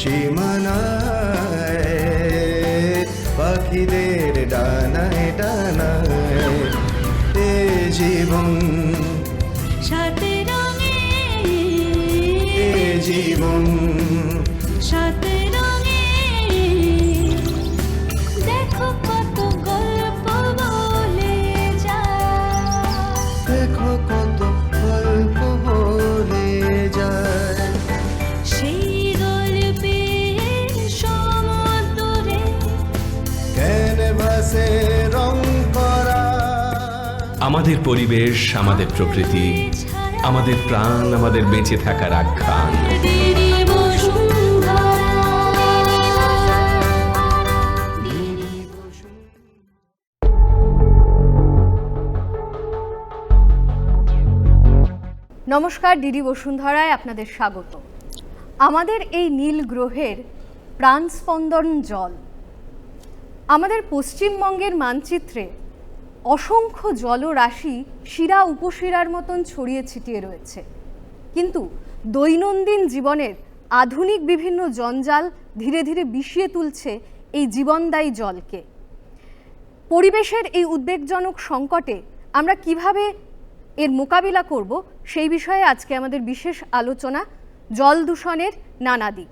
সীমানায় পাখিদের ডানায় ডানায় এ জীবন সাথে রঙে এ জীবন সাথে রঙে দেখো কত গল্প বলে যায়, দেখো কত গল্প বলে যায়, সেই গল্পের সমুদ্রে ক্যানভাসে রং করা। আমাদের পরিবেশ, আমাদের প্রকৃতি, আমাদের প্রাণ, আমাদের বেঁচে থাকার আখ্যান। নমস্কার, ডিডি বসুন্ধরায় আপনাদের স্বাগত। আমাদের এই নীল গ্রহের প্রাণস্পন্দন জল। আমাদের পশ্চিমবঙ্গের মানচিত্রে অসংখ্য জলরাশি শিরা উপশিরার মতন ছড়িয়ে ছিটিয়ে রয়েছে, কিন্তু দৈনন্দিন জীবনের আধুনিক বিভিন্ন জঞ্জাল ধীরে ধীরে বিষিয়ে তুলছে এই জীবনদায়ী জলকে। পরিবেশের এই উদ্বেগজনক সংকটে আমরা কিভাবে এর মোকাবিলা করব, সেই বিষয়ে আজকে আমাদের বিশেষ আলোচনা, জল দূষণের নানা দিক।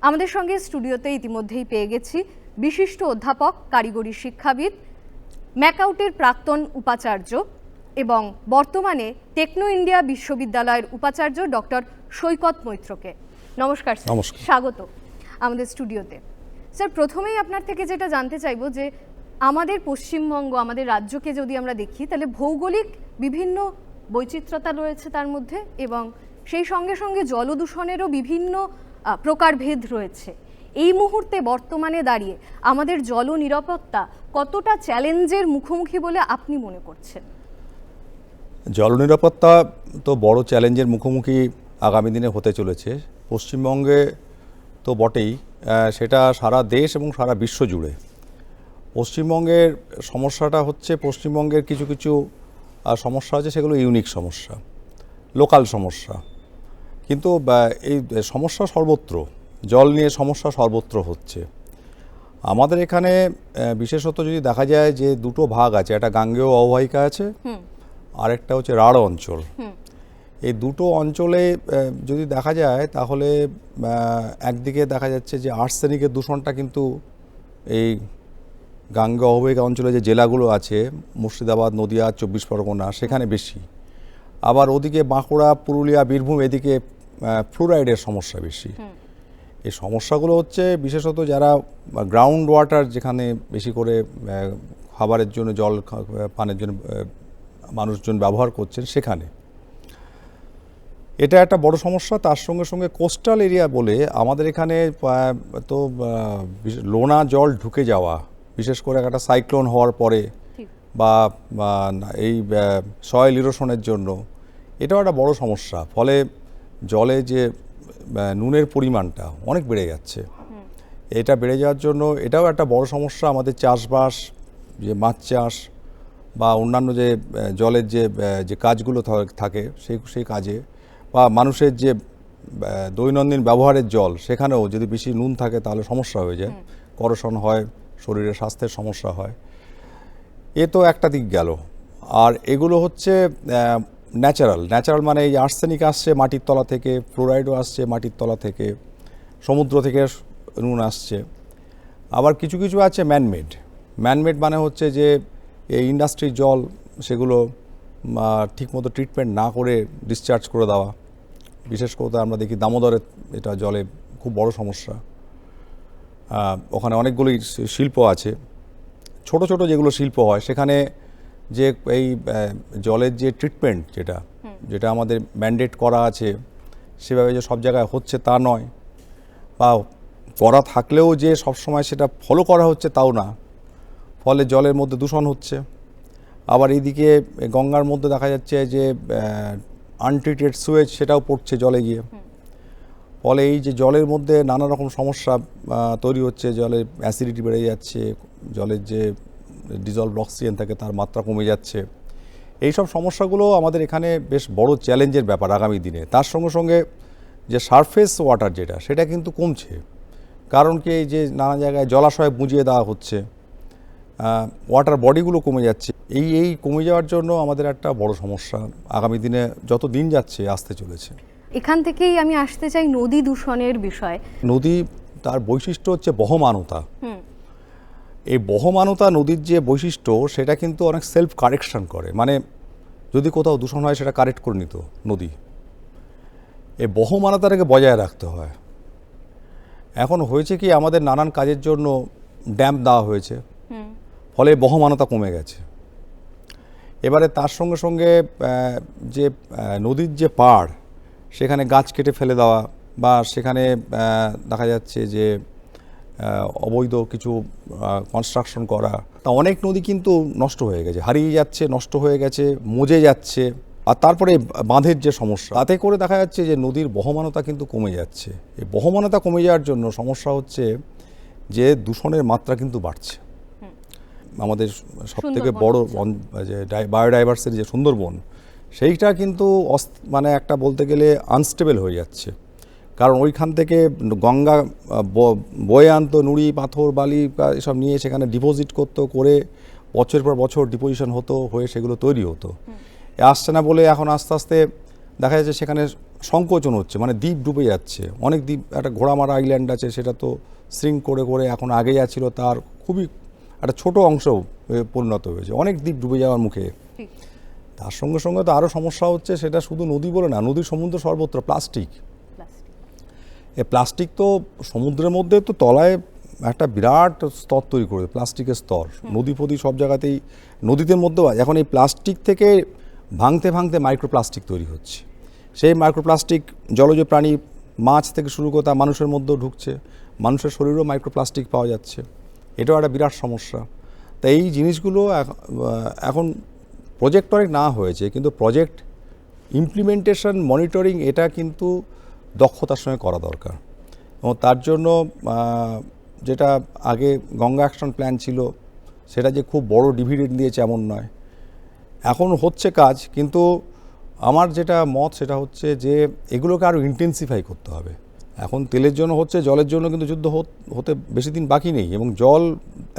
আমাদের সঙ্গে স্টুডিওতে ইতিমধ্যেই পেয়ে গেছি বিশিষ্ট অধ্যাপক, কারিগরি শিক্ষাবিদ, ম্যাকআউটের প্রাক্তন উপাচার্য এবং বর্তমানে টেকনো ইন্ডিয়া বিশ্ববিদ্যালয়ের উপাচার্য ডক্টর সৈকত মৈত্রকে। নমস্কার স্যার। নমস্কার। স্বাগত আমাদের স্টুডিওতে। স্যার, প্রথমেই আপনার থেকে যেটা জানতে চাইবো যে আমাদের পশ্চিমবঙ্গ, আমাদের রাজ্যকে যদি আমরা দেখি, তাহলে ভৌগোলিক বিভিন্ন বৈচিত্র্যতা রয়েছে তার মধ্যে, এবং সেই সঙ্গে সঙ্গে জলদূষণেরও বিভিন্ন প্রকারভেদ রয়েছে। এই মুহূর্তে বর্তমানে দাঁড়িয়ে আমাদের জল নিরাপত্তা কতটা চ্যালেঞ্জের মুখোমুখি বলে আপনি মনে করছেন? জল নিরাপত্তা তো বড় চ্যালেঞ্জের মুখোমুখি আগামী দিনে হতে চলেছে। পশ্চিমবঙ্গে তো বটেই, সেটা সারা দেশ এবং সারা বিশ্ব জুড়ে। পশ্চিমবঙ্গের সমস্যাটা হচ্ছে, পশ্চিমবঙ্গের কিছু কিছু সমস্যা আছে, সেগুলো ইউনিক সমস্যা, লোকাল সমস্যা, কিন্তু এই সমস্যা সর্বত্র, জল নিয়ে সমস্যা সর্বত্র হচ্ছে। আমাদের এখানে বিশেষত যদি দেখা যায় যে দুটো ভাগ আছে, একটা গাঙ্গেয় অববাহিকা আছে, আরেকটা হচ্ছে রাঢ় অঞ্চল। এই দুটো অঞ্চলে যদি দেখা যায় তাহলে একদিকে দেখা যাচ্ছে যে আর্সেনিকের দূষণটা কিন্তু এই গাঙ্গেয় অববাহিকা অঞ্চলে যে জেলাগুলো আছে, মুর্শিদাবাদ, নদিয়া, 24 পরগনা, সেখানে বেশি। আবার ওদিকে বাঁকুড়া, পুরুলিয়া, বীরভূম, এদিকে ফ্লুরাইডের সমস্যা বেশি। এই সমস্যাগুলো হচ্ছে বিশেষত যারা গ্রাউন্ড ওয়াটার, যেখানে বেশি করে খাবারের জন্য, জল পানের জন্য মানুষজন ব্যবহার করছেন, সেখানে এটা একটা বড় সমস্যা। তার সঙ্গে সঙ্গে কোস্টাল এরিয়া বলে আমাদের এখানে তো লোনা জল ঢুকে যাওয়া, বিশেষ করে একটা সাইক্লোন হওয়ার পরে বা এই সয়েল ইরোশনের জন্য, এটাও একটা বড় সমস্যা। ফলে জলে যে নুনের পরিমাণটা অনেক বেড়ে যাচ্ছে। এটা বেড়ে যাওয়ার জন্য এটাও একটা বড় সমস্যা। আমাদের চাষবাস, যে মাছ চাষ বা অন্যান্য যে জলের যে কাজগুলো থাকে, সেই কাজে বা মানুষের যে দৈনন্দিন ব্যবহারের জল, সেখানেও যদি বেশি নুন থাকে তাহলে সমস্যা হয়ে যায়, করোশন হয়, শরীরের স্বাস্থ্যের সমস্যা হয়। এ তো একটা দিক গেল। আর এগুলো হচ্ছে ন্যাচারাল, মানে এই আর্সেনিক আসছে মাটির তলা থেকে, ফ্লোরাইডও আসছে মাটির তলা থেকে, সমুদ্র থেকে নুন আসছে। আবার কিছু কিছু আছে ম্যানমেড মানে হচ্ছে যে এই ইন্ডাস্ট্রির জল, সেগুলো ঠিকমতো ট্রিটমেন্ট না করে ডিসচার্জ করে দেওয়া। বিশেষ করে আমরা দেখি দামোদরে এটা জলে খুব বড় সমস্যা। ওখানে অনেকগুলোই শিল্প আছে, ছোট ছোট যেগুলো শিল্প হয়, সেখানে যে এই জলের যে ট্রিটমেন্ট, যেটা আমাদের ম্যান্ডেট করা আছে, সেভাবে যে সব জায়গায় হচ্ছে তা নয়, বা করা থাকলেও যে সবসময় সেটা ফলো করা হচ্ছে তাও না। ফলে জলের মধ্যে দূষণ হচ্ছে। আবার এইদিকে গঙ্গার মধ্যে দেখা যাচ্ছে যে আনট্রিটেড সুয়েজ, সেটাও পড়ছে জলে গিয়ে। ফলে এই যে জলের মধ্যে নানা রকম সমস্যা তৈরি হচ্ছে, জলের অ্যাসিডিটি বেড়ে যাচ্ছে, জলের যে ডিজলভড অক্সিজেন থাকে তার মাত্রা কমে যাচ্ছে। এই সব সমস্যাগুলো আমাদের এখানে বেশ বড় চ্যালেঞ্জের ব্যাপার আগামী দিনে। তার সঙ্গে সঙ্গে যে সারফেস ওয়াটার সেটা কিন্তু কমছে। কারণ কি এই যে নানা জায়গায় জলাশয় বুঝিয়ে দেওয়া হচ্ছে, ওয়াটার বডিগুলো কমে যাচ্ছে, এই কমে যাওয়ার জন্য আমাদের একটা বড় সমস্যা আগামী দিনে যত দিন যাচ্ছে আসতে চলেছে। এখান থেকেই আমি আসতে চাই নদী দূষণের বিষয়। নদী তার বৈশিষ্ট্য হচ্ছে বহমানতা। এই বহমানতা নদীর যে বৈশিষ্ট্য সেটা কিন্তু অনেক সেলফ কারেকশন করে, মানে যদি কোথাও দূষণ হয় সেটা কারেক্ট করে নিত নদী। এই বহমানতাটাকে বজায় রাখতে হয়। এখন হয়েছে কি আমাদের নানান কাজের জন্য ড্যাম দেওয়া হয়েছে, ফলে বহমানতা কমে গেছে। এবারে তার সঙ্গে সঙ্গে যে নদীর যে পাড় সেখানে গাছ কেটে ফেলে দেওয়া বা সেখানে দেখা যাচ্ছে যে অবৈধ কিছু কনস্ট্রাকশন করা, তা অনেক নদী কিন্তু নষ্ট হয়ে গেছে, হারিয়ে যাচ্ছে, নষ্ট হয়ে গেছে, মজে যাচ্ছে। আর তারপরে বাঁধের যে সমস্যা, তাতে করে দেখা যাচ্ছে যে নদীর বহমানতা কিন্তু কমে যাচ্ছে। এই বহমানতা কমে যাওয়ার জন্য সমস্যা হচ্ছে যে দূষণের মাত্রা কিন্তু বাড়ছে। আমাদের সবথেকে বড় যে বায়োডাইভার্সিটি যে সুন্দরবন, সেইটা কিন্তু মানে একটা বলতে গেলে আনস্টেবল হয়ে যাচ্ছে। কারণ ওইখান থেকে গঙ্গা বয়ে আনতো নুড়ি পাথর বালি এসব নিয়ে সেখানে ডিপোজিট করতো, করে বছর পর বছর ডিপোজিশন হতো, হয়ে সেগুলো তৈরি হতো। আসছে না বলে এখন আস্তে আস্তে দেখা যাচ্ছে সেখানে সংকোচন হচ্ছে, মানে দ্বীপ ডুবে যাচ্ছে। অনেক দ্বীপ, একটা ঘোড়ামারা আইল্যান্ড আছে, সেটা তো শ্রিঙ্ক করে করে এখন আগে যা ছিল তার খুবই একটা ছোট অংশ পরিণত হয়েছে, অনেক দ্বীপ ডুবে যাওয়ার মুখে। তার সঙ্গে সঙ্গে তো আরও সমস্যা হচ্ছে, সেটা শুধু নদী বলে না, নদীর সমুদ্র সর্বত্র প্লাস্টিক। এই প্লাস্টিক তো সমুদ্রের মধ্যে তো তলায় একটা বিরাট স্তর তৈরি করে, প্লাস্টিকের স্তর। নদী ফদী সব জায়গাতেই, নদীতে মধ্যেও এখন এই প্লাস্টিক থেকে ভাঙতে ভাঙতে মাইক্রোপ্লাস্টিক তৈরি হচ্ছে। সেই মাইক্রোপ্লাস্টিক জলজ প্রাণী, মাছ থেকে শুরু করে মানুষের মধ্যেও ঢুকছে, মানুষের শরীরেও মাইক্রোপ্লাস্টিক পাওয়া যাচ্ছে। এটাও একটা বিরাট সমস্যা। তাই এই জিনিসগুলো এখন প্রজেক্ট অনেক না হয়েছে, কিন্তু প্রজেক্ট ইমপ্লিমেন্টেশন, মনিটরিং এটা কিন্তু দক্ষতার সঙ্গে করা দরকার। এবং তার জন্য যেটা আগে গঙ্গা অ্যাকশন প্ল্যান ছিল, সেটা যে খুব বড় ডিভিডেন্ড দিয়েছে এমন নয়, এখন হচ্ছে কাজ। কিন্তু আমার যেটা মত সেটা হচ্ছে যে এগুলোকে আরও ইন্টেন্সিফাই করতে হবে। এখন তেলের জন্য হচ্ছে, জলের জন্য কিন্তু যুদ্ধ হতে বেশি দিন বাকি নেই। এবং জল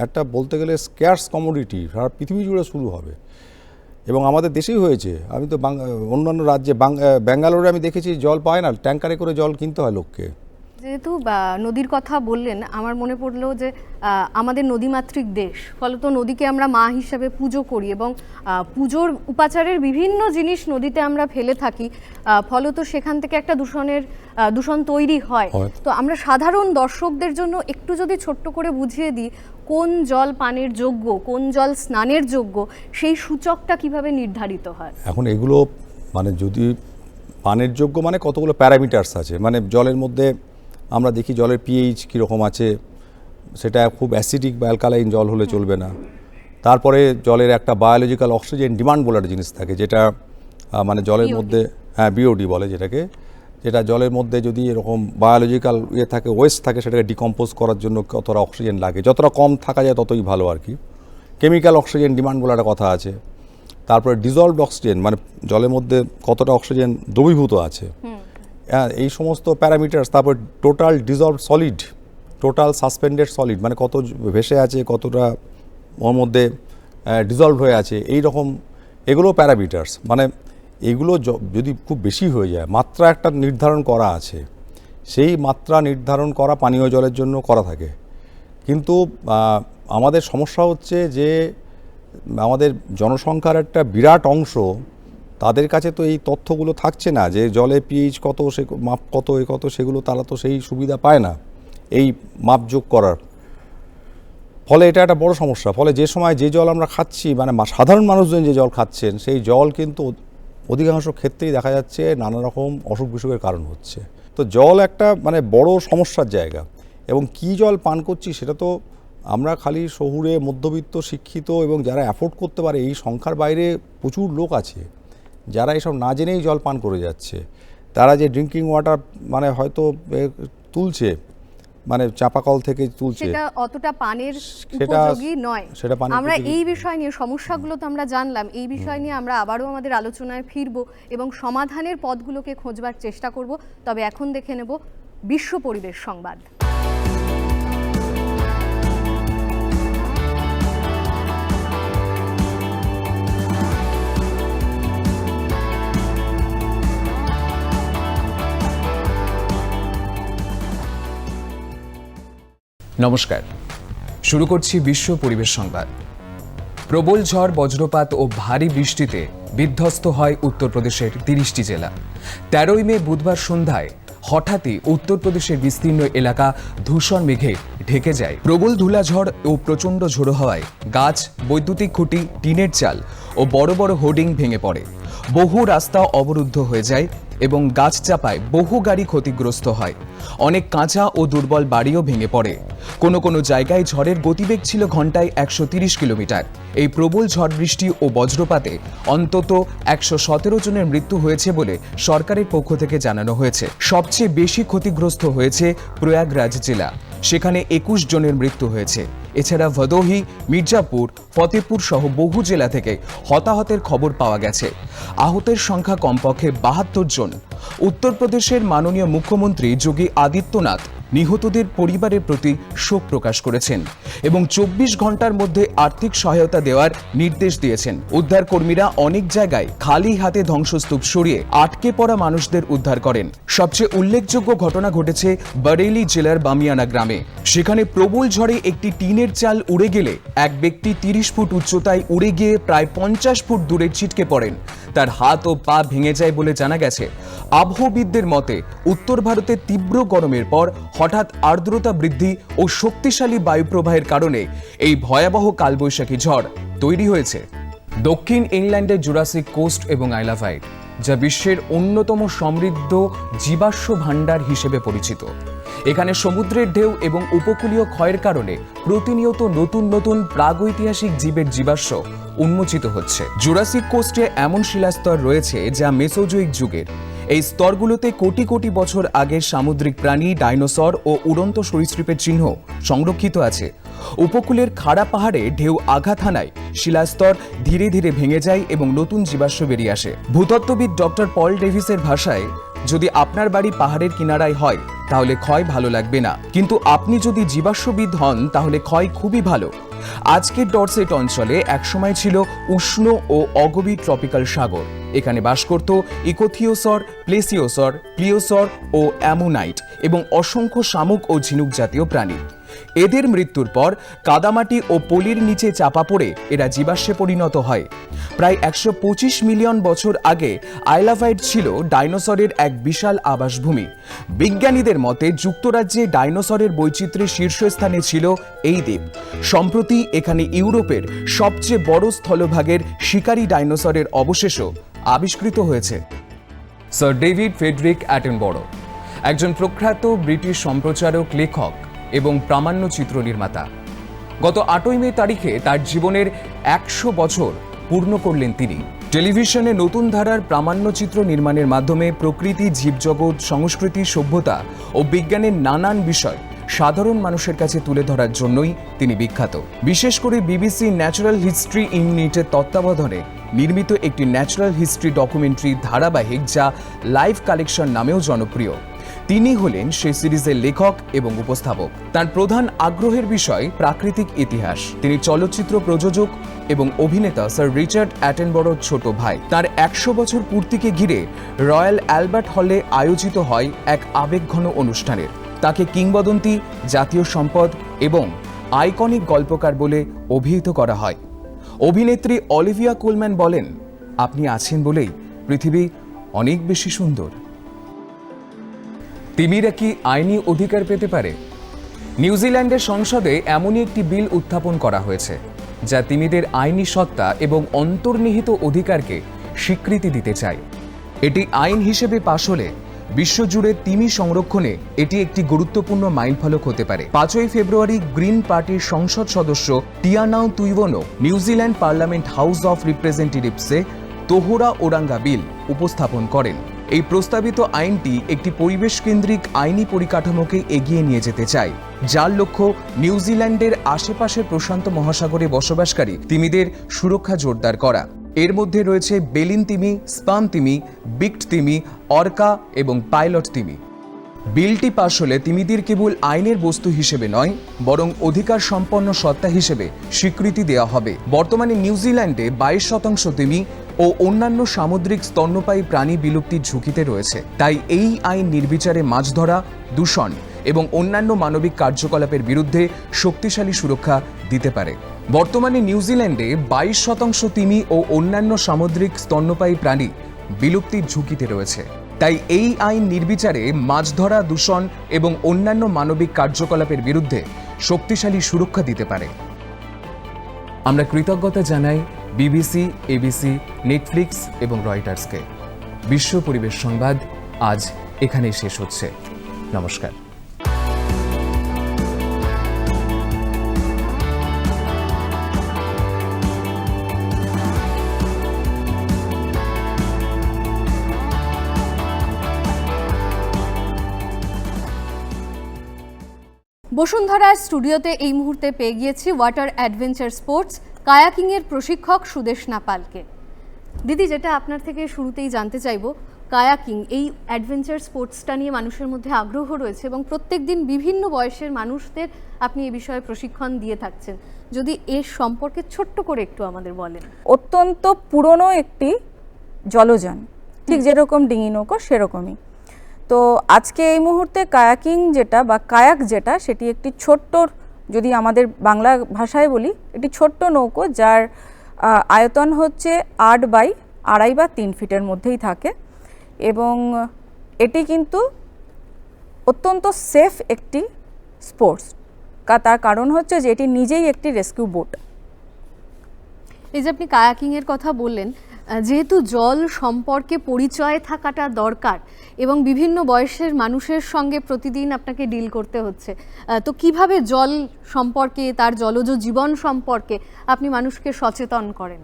একটা বলতে গেলে স্ক্যার্স কমোডিটি, সারা পৃথিবী জুড়ে শুরু হবে এবং আমাদের দেশেই হয়েছে। আমি তো অন্যান্য রাজ্যে, ব্যাঙ্গালোরে আমি দেখেছি জল পায় না, ট্যাঙ্কারে করে জল কিনতে হয় লোককে। যেহেতু নদীর কথা বললেন, আমার মনে পড়লো যে আমাদের নদীমাতৃক দেশ, ফলত নদীকে আমরা মা হিসাবে পুজো করি এবং পুজোর উপাচারের বিভিন্ন জিনিস নদীতে আমরা ফেলে থাকি, ফলত সেখান থেকে একটা দূষণ তৈরি হয়। তো আমরা সাধারণ দর্শকদের জন্য একটু যদি ছোট্ট করে বুঝিয়ে দিই, কোন জল পানের যোগ্য, কোন জল স্নানের যোগ্য, সেই সূচকটা কিভাবে নির্ধারিত হয়? এখন এগুলো মানে যদি পানের যোগ্য, মানে কতগুলো প্যারামিটার্স আছে। মানে জলের মধ্যে আমরা দেখি জলের পিএইচ কীরকম আছে, সেটা খুব অ্যাসিডিক বা অ্যালকালাইন জল হলে চলবে না। তারপরে জলের একটা বায়োলজিক্যাল অক্সিজেন ডিমান্ড বলে একটা জিনিস থাকে, যেটা মানে জলের মধ্যে, হ্যাঁ বিওডি বলে যেটাকে, যেটা জলের মধ্যে যদি এরকম বায়োলজিক্যাল থাকে, ওয়েস্ট থাকে, সেটাকে ডিকম্পোজ করার জন্য কতটা অক্সিজেন লাগে, যতটা কম থাকা যায় ততই ভালো আর কি। কেমিক্যাল অক্সিজেন ডিমান্ড বলে একটা কথা আছে। তারপরে ডিজলভড অক্সিজেন, মানে জলের মধ্যে কতটা অক্সিজেন দ্রবীভূত আছে, এই সমস্ত প্যারামিটার্স। তারপর total dissolved solid, total suspended solid, মানে কত ভেসে আছে, কতটা ওর মধ্যে ডিজলভ হয়ে আছে, এই রকম এগুলো প্যারামিটার্স। মানে এগুলো যদি খুব বেশি হয়ে যায়, মাত্রা একটা নির্ধারণ করা আছে, সেই মাত্রা নির্ধারণ করা পানীয় জলের জন্য করা থাকে। কিন্তু আমাদের সমস্যা হচ্ছে যে আমাদের জনসংখ্যার একটা বিরাট অংশ, তাদের কাছে তো এই তথ্যগুলো থাকছে না, যে জলে পিএইচ কত, সে মাপ কত, এ কত, সেগুলো তারা তো সেই সুবিধা পায় না এই মাপযোগ করার। ফলে এটা একটা বড় সমস্যা। ফলে যে সময় যে জল আমরা খাচ্ছি, মানে সাধারণ মানুষজন যে জল খাচ্ছেন, সেই জল কিন্তু অধিকাংশ ক্ষেত্রেই দেখা যাচ্ছে নানা রকম অসুখ বিসুখের কারণ হচ্ছে। তো জল একটা মানে বড় সমস্যার জায়গা। এবং কি জল পান করছি সেটা তো আমরা খালি শহুরে মধ্যবিত্ত শিক্ষিত এবং যারা অ্যাফোর্ড করতে পারে, এই সংখ্যার বাইরে প্রচুর লোক আছে যারা এসব না জেনেই জল পান করে যাচ্ছে। তারা যে ড্রিঙ্কিং ওয়াটার মানে হয়তো তুলছে, মানে চাপাকল থেকে তুলছে, সেটা অতটা পানের উপযোগী নয়। আমরা এই বিষয় নিয়ে, সমস্যাগুলো তো আমরা জানলাম, এই বিষয় নিয়ে আমরা আবারও আমাদের আলোচনায় ফিরব এবং সমাধানের পথগুলোকে খোঁজবার চেষ্টা করব। তবে এখন দেখে নেব বিশ্ব পরিবেশ সংবাদ। নমস্কার, শুরু করছি বিশ্ব পরিবেশ সংবাদ। প্রবল ঝড়, বজ্রপাত ও ভারী বৃষ্টিতে বিধ্বস্ত হয় উত্তরপ্রদেশের 30টি জেলা। 13ই মে বুধবার সন্ধ্যায় হঠাৎই উত্তরপ্রদেশের বিস্তীর্ণ এলাকা ধূসর মেঘে ঢেকে যায়। প্রবল ধুলাঝড় ও প্রচণ্ড ঝোড়ো হওয়ায় গাছ, বৈদ্যুতিক খুঁটি, টিনের চাল ও বড় বড় হোর্ডিং ভেঙে পড়ে। বহু রাস্তা অবরুদ্ধ হয়ে যায় এবং গাছ চাপায় বহু গাড়ি ক্ষতিগ্রস্ত হয়। অনেক কাঁচা ও দুর্বল বাড়িও ভেঙে পড়ে। কোনো কোনো জায়গায় ঝড়ের গতিবেগ ছিল ঘন্টায় 130 কিলোমিটার। এই প্রবল ঝড় বৃষ্টি ও বজ্রপাতে অন্তত 117 জনের মৃত্যু হয়েছে বলে সরকারের পক্ষ থেকে জানানো হয়েছে। সবচেয়ে বেশি ক্ষতিগ্রস্ত হয়েছে প্রয়াগরাজ জেলা, সেখানে 21 জনের মৃত্যু হয়েছে। এছাড়া ভদোহি, মির্জাপুর, ফতেপুর সহ বহু জেলা থেকে হতাহতের খবর পাওয়া গেছে। আহতের সংখ্যা কমপক্ষে 72 জন। উত্তরপ্রদেশের মাননীয় মুখ্যমন্ত্রী যোগী আদিত্যনাথ নিহতদের পরিবারের প্রতি শোক প্রকাশ করেছেন এবং 24 ঘন্টার মধ্যে আর্থিক সহায়তা দেওয়ার নির্দেশ দিয়েছেন। উদ্ধারকর্মীরা অনেক জায়গায় খালি হাতে ধ্বংসস্তূপ সরিয়ে আটকে পড়া মানুষদের উদ্ধার করেন। সবচেয়ে উল্লেখযোগ্য ঘটনা ঘটেছে বরেলি জেলার বামিয়ানা গ্রামে। সেখানে প্রবল ঝড়ে একটি টিনের চাল উড়ে গেলে এক ব্যক্তি 30 ফুট উচ্চতায় উড়ে গিয়ে প্রায় 50 ফুট দূরে ছিটকে পড়েন। তার হাত ও পা ভেঙে যায় বলে জানা গেছে। আবহবিদদের মতে উত্তর ভারতে তীব্র গরমের পর হঠাৎ আর্দ্রতা বৃদ্ধি ও শক্তিশালী বায়ুপ্রবাহের কারণে এই ভয়াবহ কালবৈশাখী ঝড় তৈরি হয়েছে। দক্ষিণ ইংল্যান্ডের জুরাসিক কোস্ট এবং আইলাভাইট, যা বিশ্বের অন্যতম সমৃদ্ধ জীবাশ্ম ভাণ্ডার হিসেবে পরিচিত। এখানে সমুদ্রের ঢেউ এবং উপকূলীয় ক্ষয়ের কারণে প্রতিনিয়ত নতুন নতুন প্রাগৈতিহাসিক জীবের জীবাশ্ম উন্মোচিত হচ্ছে। জুরাসিক কোস্টে এমন শিলাস্তর রয়েছে যা মেসোজোয়িক যুগের। এই স্তরগুলোতে কোটি কোটি বছর আগের সামুদ্রিক প্রাণী, ডাইনোসর ও উড়ন্ত সরীসৃপের চিহ্ন সংরক্ষিত আছে। উপকূলের খাড়া পাহাড়ে ঢেউ আঘাত হানায় শিলাস্তর ধীরে ধীরে ভেঙে যায় এবং নতুন জীবাশ্ম বেরিয়ে আসে। ভূতত্ত্ববিদ ডক্টর পল ডেভিসের ভাষায়, যদি আপনার বাড়ি পাহাড়ের কিনারায় হয় তাহলে ক্ষয় ভালো লাগবে না, কিন্তু আপনি যদি জীবাশ্মবিদ হন তাহলে ক্ষয় খুবই ভালো। আজকের ডরসেট অঞ্চলে একসময় ছিল উষ্ণ ও অগভীর ট্রপিক্যাল সাগর। এখানে বাস করত ইকোথিওসর, প্লেসিওসর, প্লিওসর ও অ্যামোনাইট এবং অসংখ্য শামুক ও ঝিনুক জাতীয় প্রাণী। এদের মৃত্যুর পর কাদামাটি ও পলির নিচে চাপা পড়ে এরা জীবাশ্মে পরিণত হয়। প্রায় 125 মিলিয়ন বছর আগে আইলাভাইট ছিল ডাইনোসরের এক বিশাল আবাসভূমি। বিজ্ঞানীদের মতে যুক্তরাজ্যে ডাইনোসরের বৈচিত্র্যের শীর্ষস্থানে ছিল এই দ্বীপ। সম্প্রতি এখানে ইউরোপের সবচেয়ে বড় স্থলভাগের শিকারী ডাইনোসরের অবশেষও আবিষ্কৃত হয়েছে। স্যার ডেভিড ফ্রেডরিক অ্যাটেনবরো একজন প্রখ্যাত ব্রিটিশ সম্প্রচারক, লেখক এবং প্রামাণ্যচিত্র নির্মাতা। গত 8ই মে তারিখে তার জীবনের 100 বছর পূর্ণ করলেন তিনি। টেলিভিশনে নতুন ধারার প্রামাণ্যচিত্র নির্মাণের মাধ্যমে প্রকৃতি, জীবজগৎ, সংস্কৃতি, সভ্যতা ও বিজ্ঞানের নানান বিষয় সাধারণ মানুষের কাছে তুলে ধরার জন্যই তিনি বিখ্যাত। বিশেষ করে বিবিসি ন্যাচারাল হিস্ট্রি ইউনিটের তত্ত্বাবধানে নির্মিত একটি ন্যাচারাল হিস্ট্রি ডকুমেন্টারি ধারাবাহিক, যা লাইভ কালেকশন নামেও জনপ্রিয়। তিনি হলেন সেই সিরিজের লেখক এবং উপস্থাপক। তার প্রধান আগ্রহের বিষয় প্রাকৃতিক ইতিহাস। তিনি চলচ্চিত্র প্রযোজক এবং অভিনেতা স্যার রিচার্ড অ্যাটেনবরোর ছোট ভাই। তার 100 বছর পূর্তিকে ঘিরে রয়্যাল অ্যালবার্ট হলে আয়োজিত হয় এক আবেগঘন অনুষ্ঠানের। তাকে কিংবদন্তি, জাতীয় সম্পদ এবং আইকনিক গল্পকার বলে অভিহিত করা হয়। অভিনেত্রী অলিভিয়া কোলম্যান বলেন, আপনি আছেন বলেই পৃথিবী অনেক বেশি সুন্দর। তিমিরা কি আইনি অধিকার পেতে পারে? নিউজিল্যান্ডের সংসদে এমনই একটি বিল উত্থাপন করা হয়েছে যা তিমিদের আইনি সত্তা এবং অন্তর্নিহিত অধিকারকে স্বীকৃতি দিতে চায়। এটি আইন হিসেবে পাশ হলে বিশ্বজুড়ে তিমি সংরক্ষণে এটি একটি গুরুত্বপূর্ণ মাইলফলক হতে পারে। 5ই ফেব্রুয়ারি গ্রিন পার্টির সংসদ সদস্য Tianau Tuiono New Zealand parliament house of রিপ্রেজেন্টেটিভসে তোহরা ওরাঙ্গা বিল উপস্থাপন করেন। এই প্রস্তাবিত আইনটি একটি পরিবেশ কেন্দ্রিক আইনি পরিকাঠামোকে এগিয়ে নিয়ে যেতে চায়, যার লক্ষ্য নিউজিল্যান্ডের আশেপাশের প্রশান্ত মহাসাগরে বসবাসকারী তিমিদের সুরক্ষা জোরদার করা। এর মধ্যে রয়েছে বেলিন তিমি, স্পাম তিমি, বিক্ট তিমি, অর্কা এবং পাইলট তিমি। বিলটি পাশ হলে তিমিদের কেবল আইনের বস্তু হিসেবে নয়, বরং অধিকার সম্পন্ন সত্তা হিসেবে স্বীকৃতি দেওয়া হবে। বর্তমানে নিউজিল্যান্ডে 22% তিমি ও অন্যান্য সামুদ্রিক স্তন্যপায়ী প্রাণী বিলুপ্তির ঝুঁকিতে রয়েছে। তাই এই আইন নির্বিচারে মাছ ধরা, দূষণ এবং অন্যান্য মানবিক কার্যকলাপের বিরুদ্ধে শক্তিশালী সুরক্ষা দিতে পারে। বর্তমানে নিউজিল্যান্ডে 22% তিমি ও অন্যান্য সামুদ্রিক স্তন্যপায়ী প্রাণী বিলুপ্তির ঝুঁকিতে রয়েছে। তাই এই আইন নির্বিচারে মাছ ধরা, দূষণ এবং অন্যান্য মানবিক কার্যকলাপের বিরুদ্ধে শক্তিশালী সুরক্ষা দিতে পারে। আমরা কৃতজ্ঞতা জানাই বিবিসি, এবিসি, নেটফ্লিক্স এবং রয়টার্সকে। বিশ্ব পরিবেশ সংবাদ আজ এখানেই শেষ হচ্ছে। নমস্কার। বসুন্ধরার স্টুডিওতে এই মুহূর্তে পেয়ে গিয়েছি ওয়াটার অ্যাডভেঞ্চার স্পোর্টস কায়াকিংয়ের প্রশিক্ষক সুদেশনা পালকে। দিদি, যেটা আপনার থেকে শুরুতেই জানতে চাইবো, কায়াকিং এই অ্যাডভেঞ্চার স্পোর্টসটা নিয়ে মানুষের মধ্যে আগ্রহ রয়েছে এবং প্রত্যেক দিন বিভিন্ন বয়সের মানুষদের আপনি এই বিষয়ে প্রশিক্ষণ দিয়ে থাকছেন। যদি এর সম্পর্কে ছোট্ট করে একটু আমাদের বলেন। অত্যন্ত পুরনো একটি জলযান, ঠিক যেরকম ডিঙি নৌকো সেরকমই। তো আজকে এই মুহূর্তে কায়াকিং যেটা বা কায়াক যেটা, সেটি একটি ছোট্ট, যদি আমাদের বাংলা ভাষায় বলি, একটি ছোট্ট নৌকো যার আয়তন হচ্ছে 8 বাই 2.5 বা 3 ফিটের মধ্যেই থাকে এবং এটি কিন্তু অত্যন্ত সেফ একটি স্পোর্টস। তার কারণ হচ্ছে যে এটি নিজেই একটি রেস্কিউ বোট। এই যে আপনি কায়াকিংয়ের কথা বললেন, যেহেতু জল সম্পর্কে পরিচয় থাকাটা দরকার এবং বিভিন্ন বয়সের মানুষের সঙ্গে প্রতিদিন আপনাকে ডিল করতে হচ্ছে, তো কিভাবে জল সম্পর্কে, তার জলজ জীবন সম্পর্কে আপনি মানুষকে সচেতন করেন?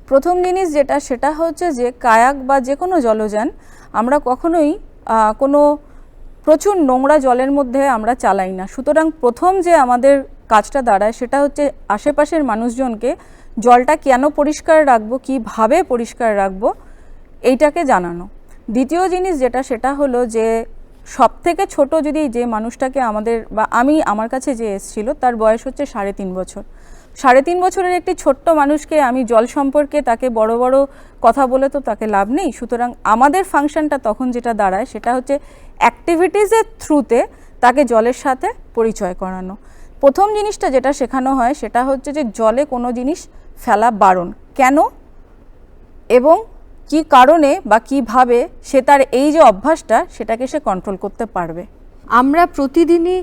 প্রথম জিনিস যেটা, সেটা হচ্ছে যে কায়াক বা যে কোনো জলযান আমরা কখনোই কোনো প্রচুর নোংরা জলের মধ্যে আমরা চালাই না। সুতরাং প্রথম যে আমাদের কাজটা দাঁড়ায় সেটা হচ্ছে আশেপাশের মানুষজনকে জলটা কেন পরিষ্কার রাখবো, কীভাবে পরিষ্কার রাখবো, এইটাকে জানানো। দ্বিতীয় জিনিস যেটা, সেটা হলো যে সবথেকে ছোট যদি যে মানুষটাকে আমার কাছে যে এসেছিল, তার বয়স হচ্ছে 3.5 বছর। 3.5 বছরের একটি ছোট্ট মানুষকে আমি জল সম্পর্কে তাকে বড় বড় কথা বলে তো তাকে লাভ নেই। সুতরাং আমাদের ফাংশনটা তখন যেটা দাঁড়ায় সেটা হচ্ছে অ্যাক্টিভিটিসের থ্রুতে তাকে জলের সাথে পরিচয় করানো। প্রথম জিনিসটা যেটা শেখানো হয় সেটা হচ্ছে যে জলে কোনো জিনিস ফেলা বারণ, কেন এবং কি কারণে বা কিভাবে সে তার এই যে অভ্যাসটা সেটাকে সে কন্ট্রোল করতে পারবে। আমরা প্রতিদিনই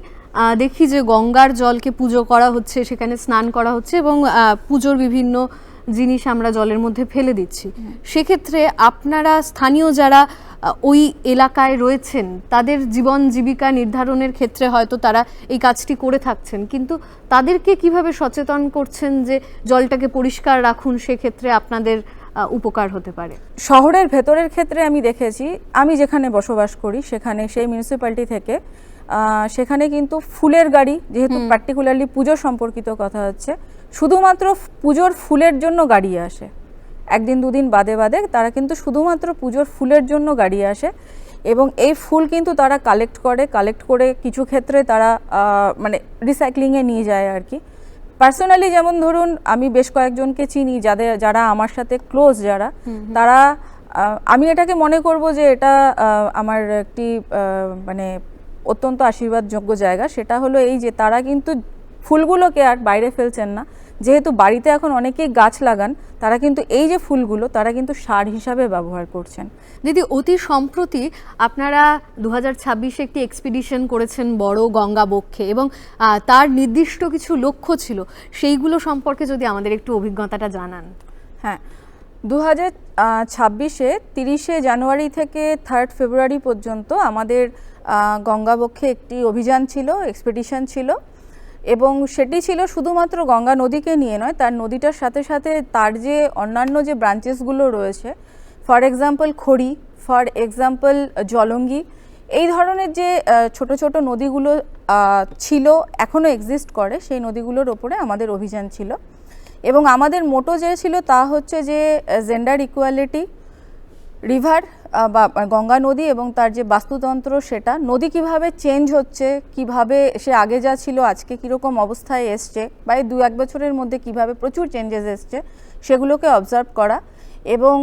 দেখি যে গঙ্গার জলকে পুজো করা হচ্ছে, সেখানে স্নান করা হচ্ছে এবং পুজোর বিভিন্ন জিনিস আমরা জলের মধ্যে ফেলে দিচ্ছি। সেক্ষেত্রে আপনারা স্থানীয় যারা ওই এলাকায় রয়েছেন, তাদের জীবন জীবিকা নির্ধারণের ক্ষেত্রে হয়তো তারা এই কাজটি করে থাকছেন, কিন্তু তাদেরকে কিভাবে সচেতন করছেন যে জলটাকে পরিষ্কার রাখুন, সেক্ষেত্রে আপনাদের উপকার হতে পারে? শহরের ভেতরের ক্ষেত্রে আমি দেখেছি, আমি যেখানে বসবাস করি সেখানে সেই মিউনিসিপ্যালিটি থেকে সেখানে কিন্তু ফুলের গাড়ি, যেহেতু পার্টিকুলারলি পুজো সম্পর্কিত কথা হচ্ছে, শুধুমাত্র পুজোর ফুলের জন্য গাড়ি আসে। একদিন দুদিন বাদে বাদে তারা কিন্তু শুধুমাত্র পুজোর ফুলের জন্য গাড়ি আসে এবং এই ফুল কিন্তু তারা কালেক্ট করে কিছু ক্ষেত্রে তারা রিসাইক্লিংয়ে নিয়ে যায় আর কি। পার্সোনালি যেমন ধরুন, আমি বেশ কয়েকজনকে চিনি যারা আমার সাথে ক্লোজ, তারা আমি এটাকে মনে করব যে এটা আমার একটি অত্যন্ত আশীর্বাদযোগ্য জায়গা। সেটা হলো এই যে তারা কিন্তু ফুলগুলোকে আর বাইরে ফেলছেন না, যেহেতু বাড়িতে এখন অনেকেই গাছ লাগান, তারা কিন্তু এই যে ফুলগুলো তারা কিন্তু সার হিসাবে ব্যবহার করছেন। দিদি, অতি সম্প্রতি আপনারা 2026-এ একটি এক্সপিডিশন করেছেন বড় গঙ্গা বক্ষে এবং তার নির্দিষ্ট কিছু লক্ষ্য ছিল, সেইগুলো সম্পর্কে যদি আমাদের একটু অভিজ্ঞতাটা জানান। হ্যাঁ, 2026-এ 30শে জানুয়ারি থেকে 3 ফেব্রুয়ারি পর্যন্ত আমাদের গঙ্গাবক্ষে একটি অভিযান ছিল, এক্সপিডিশন ছিল এবং সেটি ছিল শুধুমাত্র গঙ্গা নদীকে নিয়ে নয়, তার নদীটার সাথে সাথে তার যে অন্যান্য যে ব্রাঞ্চেসগুলো রয়েছে, ফর এক্সাম্পল খড়ি, ফর এক্সাম্পল জলঙ্গি, এই ধরনের যে ছোট ছোট নদীগুলো ছিল, এখনও এক্সিস্ট করে, সেই নদীগুলোর ওপরে আমাদের অভিযান ছিল এবং আমাদের মোটো যে ছিল তা হচ্ছে যে জেন্ডার ইকুয়ালিটি, রিভার বা গঙ্গা নদী এবং তার যে বাস্তুতন্ত্র, সেটা নদী কিভাবে চেঞ্জ হচ্ছে, কিভাবে সে আগে যা ছিল আজকে কীরকম অবস্থায় এসছে বা এই 2-1 বছরের মধ্যে কিভাবে প্রচুর চেঞ্জেস এসছে, সেগুলোকে অবজার্ভ করা এবং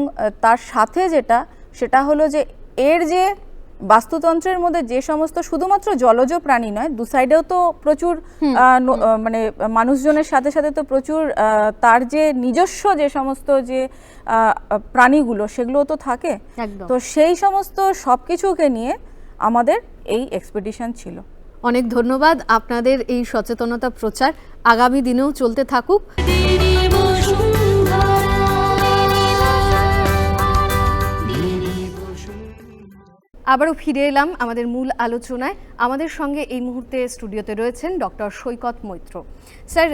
তার সাথে যেটা সেটা হলো যে এর যে বাস্তুতন্ত্রের মধ্যে যে সমস্ত শুধুমাত্র জলজ প্রাণী নয়, দু সাইডেও তো প্রচুর মানে মানুষজনের সাথে সাথে তো প্রচুর তার যে নিজস্ব যে সমস্ত যে প্রাণীগুলো সেগুলোও তো থাকে। একদম। তো সেই সমস্ত সব কিছুকে নিয়ে আমাদের এই এক্সপেডিশন ছিল। অনেক ধন্যবাদ, আপনাদের এই সচেতনতা প্রচার আগামী দিনেও চলতে থাকুক। আবারও ফিরে এলাম আমাদের মূল আলোচনায়। আমাদের সঙ্গে এই মুহূর্তে স্টুডিওতে রয়েছেন ডক্টর সৈকত মৈত্র। স্যার,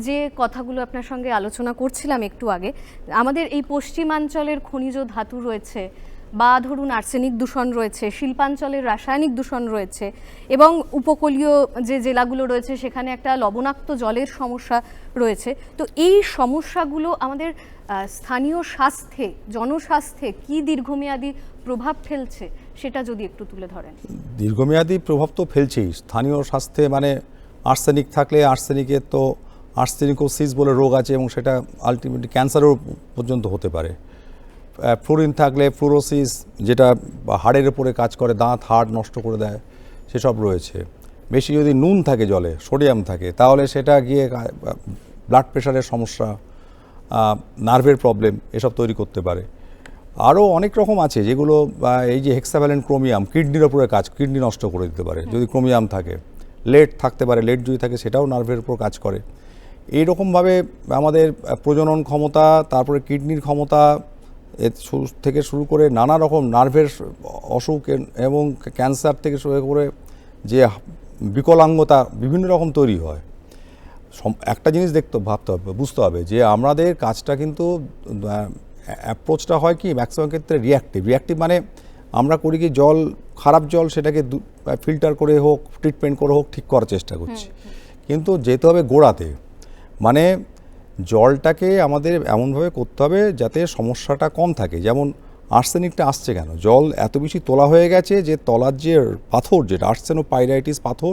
যে কথাগুলো আপনার সঙ্গে আলোচনা করছিলাম একটু আগে, আমাদের এই পশ্চিমাঞ্চলের খনিজ ধাতু রয়েছে, বা ধরুন আর্সেনিক দূষণ রয়েছে, শিল্পাঞ্চলের রাসায়নিক দূষণ রয়েছে, এবং উপকূলীয় যে জেলাগুলো রয়েছে সেখানে একটা লবণাক্ত জলের সমস্যা রয়েছে। তো এই সমস্যাগুলো আমাদের স্থানীয় স্বাস্থ্যে, জনস্বাস্থ্যে কি দীর্ঘমেয়াদী প্রভাব ফেলছে সেটা যদি একটু তুলে ধরেন। দীর্ঘমেয়াদী প্রভাব তো ফেলছেই স্থানীয় স্বাস্থ্যে। মানে আর্সেনিক থাকলে আর্সেনিকের তো আর্সেনিকোসিস বলে রোগ আছে, এবং সেটা আলটিমেটলি ক্যান্সারও পর্যন্ত হতে পারে। ফ্লোরিন থাকলে ফ্লোরোসিস, যেটা হাড়ের উপরে কাজ করে, দাঁত হাড় নষ্ট করে দেয়, সেসব রয়েছে। বেশি যদি নুন থাকে জলে, সোডিয়াম থাকে, তাহলে সেটা গিয়ে ব্লাড প্রেশারের সমস্যা, নার্ভের প্রবলেম এসব তৈরি করতে পারে। আরও অনেক রকম আছে যেগুলো, এই যে হেক্সাভ্যালেন্ট ক্রোমিয়াম কিডনির ওপরে কাজ, কিডনি নষ্ট করে দিতে পারে যদি ক্রোমিয়াম থাকে। লেড থাকতে পারে, লেড যদি থাকে সেটাও নার্ভের উপর কাজ করে। এইরকমভাবে আমাদের প্রজনন ক্ষমতা, তারপরে কিডনির ক্ষমতা থেকে শুরু করে নানা রকম নার্ভের অসুখ এবং ক্যান্সার থেকে শুরু করে যে বিকলাঙ্গতা বিভিন্ন রকম তৈরি হয়। একটা জিনিস ভাবতে হবে, বুঝতে হবে যে আমাদের কাজটা কিন্তু অ্যাপ্রোচটা হয় কি ম্যাক্সিমাম ক্ষেত্রে রিয়াক্টিভ মানে আমরা করি কি জল, খারাপ জল সেটাকে ফিল্টার করে হোক, ট্রিটমেন্ট করে হোক ঠিক করার চেষ্টা করছি। কিন্তু যেতে হবে গোড়াতে, মানে জলটাকে আমাদের এমনভাবে করতে হবে যাতে সমস্যাটা কম থাকে। যেমন আর্সেনিকটা আসছে কেন, জল এত বেশি তোলা হয়ে গেছে যে তলার যে পাথর, যেটা আর্সেনোপাইরাইটিস পাথর,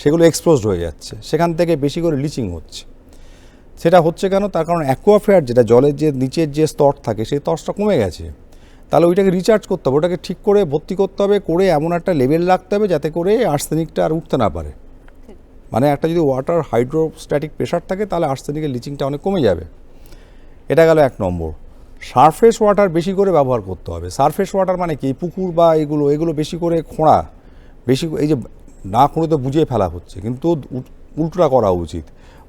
সেগুলো এক্সপোজড হয়ে যাচ্ছে, সেখান থেকে বেশি করে লিচিং হচ্ছে। সেটা হচ্ছে কেন, তার কারণ অ্যাকোয়াফায়ার, যেটা জলের যে নিচের যে স্তর থাকে সেই স্তরটা কমে গেছে। তাহলে ওইটাকে রিচার্জ করতে হবে, ওটাকে ঠিক করে ভর্তি করতে হবে, করে এমন একটা লেভেল রাখতে হবে যাতে করে আর্সেনিকটা আর উঠতে না পারে। মানে একটা যদি ওয়াটার হাইড্রোস্ট্যাটিক প্রেশার থাকে তাহলে আর্সেনিকের লিচিংটা অনেক কমে যাবে। এটা গেল 1 নম্বর। সারফেস ওয়াটার বেশি করে ব্যবহার করতে হবে। সারফেস ওয়াটার মানে কি, পুকুর বা এগুলো বেশি করে খোঁড়া, এই যে না খুঁড়ে তো বুঝিয়ে ফেলা হচ্ছে, কিন্তু উল্টোটা করা উচিত।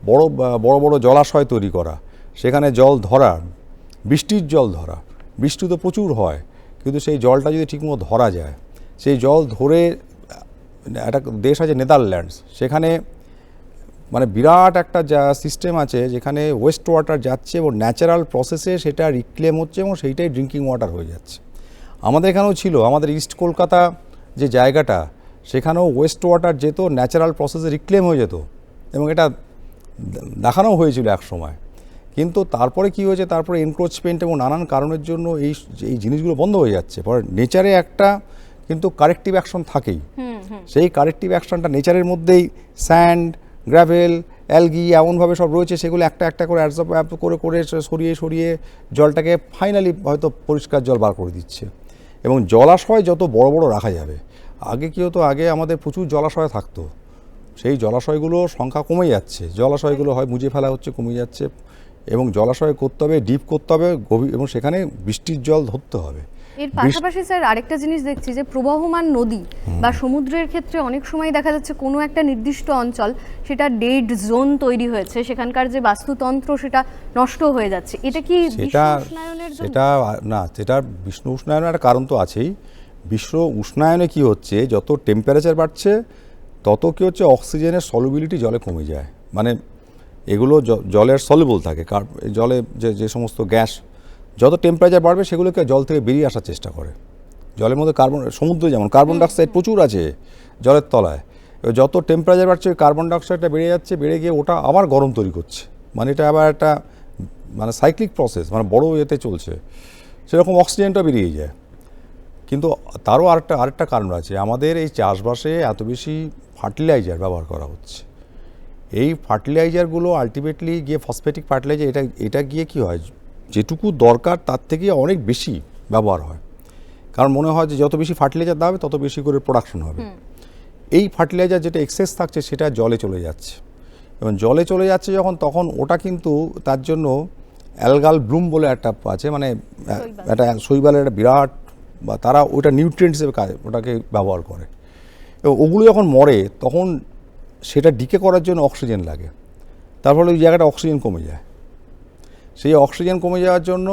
বড় বড় জলাশয় তৈরি করা, সেখানে জল ধরা, বৃষ্টির জল ধরা। বৃষ্টি তো প্রচুর হয়, কিন্তু সেই জলটা যদি ঠিকমতো ধরা যায়, সেই জল ধরে, একটা দেশ আছে নেদারল্যান্ডস, সেখানে মানে বিরাট একটা সিস্টেম আছে যেখানে ওয়েস্ট ওয়াটার যাচ্ছে এবং ন্যাচারাল প্রসেসে সেটা রিক্লেম হচ্ছে এবং সেইটাই ড্রিঙ্কিং ওয়াটার হয়ে যাচ্ছে। আমাদের এখানেও ছিল, আমাদের ইস্ট কলকাতা যে জায়গাটা, সেখানেও ওয়েস্ট ওয়াটার যেত, ন্যাচারাল প্রসেসে রিক্লেম হয়ে যেত, এবং এটা দেখানোও হয়েছিল এক সময়। কিন্তু তারপরে কি হয়েছে, তারপরে এনক্রোচমেন্ট এবং নানান কারণের জন্য এই জিনিসগুলো বন্ধ হয়ে যাচ্ছে। পরে নেচারে একটা কিন্তু কারেক্টিভ অ্যাকশন থাকেই, সেই কারেক্টিভ অ্যাকশনটা নেচারের মধ্যেই স্যান্ড, গ্র্যাভেল, অ্যালগি এমনভাবে সব রয়েছে, সেগুলো একটা একটা করে অ্যাবজর্ব করে সরিয়ে জলটাকে ফাইনালি হয়তো পরিষ্কার জল বার করে দিচ্ছে। এবং জলাশয় যত বড় বড় রাখা যাবে, আগে কী হতো, আগে আমাদের প্রচুর জলাশয় থাকতো, সেই জলাশয়গুলোর সংখ্যা কমে যাচ্ছে, জলাশয়গুলো হয় মুছে ফেলা হচ্ছে, কমে যাচ্ছে। এবং জলাশয় করতে হবে, ডিপ করতে হবে, গভীর, এবং সেখানে বৃষ্টির জল ধরতে হবে। এর পাশাপাশি স্যার আরেকটা জিনিস দেখছি যে প্রবাহমান নদী বা সমুদ্রের ক্ষেত্রে অনেক সময় দেখা যাচ্ছে কোনো একটা নির্দিষ্ট অঞ্চল, সেটা ডেড জোন তৈরি হয়েছে, সেখানকার যে বাস্তুতন্ত্র সেটা নষ্ট হয়ে যাচ্ছে। এটা কি বিশ্ব উষ্ণায়নের জন্য? সেটা বিশ্ব উষ্ণায়নের একটা কারণ তো আছেই। বিশ্ব উষ্ণায়নে কি হচ্ছে, যত টেম্পারেচার বাড়ছে তত কি হচ্ছে, অক্সিজেনের সলিবিলিটি জলে কমে যায়। মানে এগুলো জলের সলিবল থাকে, জলে যে সমস্ত গ্যাস, যত টেম্পারেচার বাড়বে সেগুলোকে জল থেকে বেরিয়ে আসার চেষ্টা করে। জলের মধ্যে সমুদ্রে যেমন কার্বন ডাইঅক্সাইড প্রচুর আছে জলের তলায়, এবার যত টেম্পারেচার বাড়ছে ওই কার্বন ডাইঅক্সাইডটা বেড়ে যাচ্ছে, বেড়ে গিয়ে ওটা আবার গরম তৈরি করছে। মানে এটা আবার একটা সাইক্লিক প্রসেস, মানে বড় ইয়েতে চলছে। সেরকম অক্সিজেনটা বেরিয়ে যায়। কিন্তু তারও আরেকটা কারণ আছে, আমাদের এই চাষবাসে এত বেশি ফার্টিলাইজার ব্যবহার করা হচ্ছে। এই ফার্টিলাইজারগুলো আলটিমেটলি গিয়ে ফসফেটিক ফার্টিলাইজার, এটা গিয়ে কি হয়, যেটুকু দরকার তার থেকে অনেক বেশি ব্যবহার হয়। কারণ মনে হয় যে যত বেশি ফার্টিলাইজার দেওয়া হবে তত বেশি করে প্রোডাকশন হবে। এই ফার্টিলাইজার যেটা এক্সেস থাকছে সেটা জলে চলে যাচ্ছে, এবং জলে চলে যাচ্ছে যখন, তখন ওটা কিন্তু তার জন্য অ্যালগাল ব্লুম বলে একটা আছে, মানে একটা শৈবালের একটা বিরাট, বা তারা ওটা নিউট্রিয়েন্ট হিসেবে ওটাকে ব্যবহার করে, এবং ওগুলো যখন মরে তখন সেটা ডিকে করার জন্য অক্সিজেন লাগে, তার ফলে ওই জায়গাটা অক্সিজেন কমে যায়। সেই অক্সিজেন কমে যাওয়ার জন্য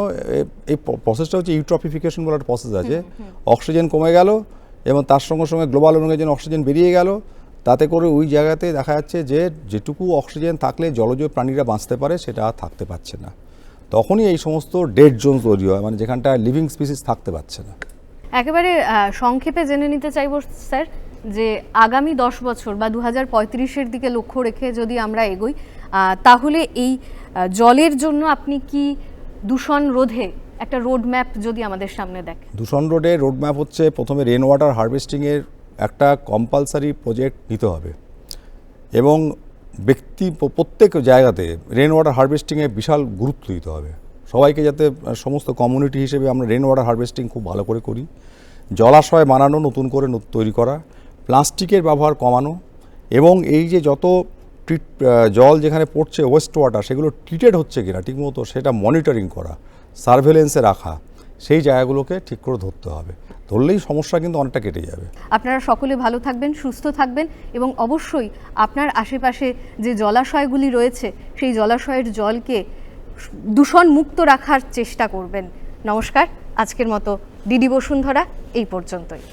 এই প্রসেসটা হচ্ছে ইউট্রফিফিকেশন বলে একটা প্রসেস আছে। অক্সিজেন কমে গেল এবং তার সঙ্গে সঙ্গে গ্লোবাল ওয়ার্মিংয়ের জন্য অক্সিজেন বেরিয়ে গেল, তাতে করে ওই জায়গাতে দেখা যাচ্ছে যে যেটুকু অক্সিজেন থাকলে জলজ প্রাণীরা বাঁচতে পারে সেটা আর থাকতে পারছে না। তখনই এই সমস্ত ডেড জোন তৈরি হয়, মানে যেখানটা লিভিং স্পিসিস থাকতে পারছে না। একেবারে সংক্ষেপে জেনে নিতে চাইব স্যার, যে আগামী 10 বছর বা 2035-এর দিকে লক্ষ্য রেখে যদি আমরা এগোই, তাহলে এই জলের জন্য আপনি কি দূষণ রোধে একটা রোড ম্যাপ যদি আমাদের সামনে দেখেন? দূষণ রোডে রোড ম্যাপ হচ্ছে প্রথমে রেন ওয়াটার হারভেস্টিংয়ের একটা কম্পালসারি প্রজেক্ট নিতে হবে, এবং প্রত্যেক জায়গাতে রেন ওয়াটার হারভেস্টিংয়ে বিশাল গুরুত্ব দিতে হবে সবাইকে, যাতে সমস্ত কমিউনিটি হিসেবে আমরা রেন ওয়াটার হারভেস্টিং খুব ভালো করে করি। জলাশয় বানানো, নতুন করে তৈরি করা, প্লাস্টিকের ব্যবহার কমানো, এবং এই যে যত জল যেখানে পড়ছে ওয়েস্ট ওয়াটার, সেগুলো ট্রিটেড হচ্ছে কিনা ঠিকমতো সেটা মনিটরিং করা, সার্ভেলেন্সে রাখা, সেই জায়গাগুলোকে ঠিক করে ধরতে হবে। ধরলেই সমস্যা কিন্তু অনেকটা কেটে যাবে। আপনারা সকলে ভালো থাকবেন, সুস্থ থাকবেন, এবং অবশ্যই আপনার আশেপাশে যে জলাশয়গুলি রয়েছে সেই জলাশয়ের জলকে দূষণ মুক্ত রাখার চেষ্টা করবেন। নমস্কার, আজকের মতো ডিডি বসুন্ধরা এই পর্যন্তই।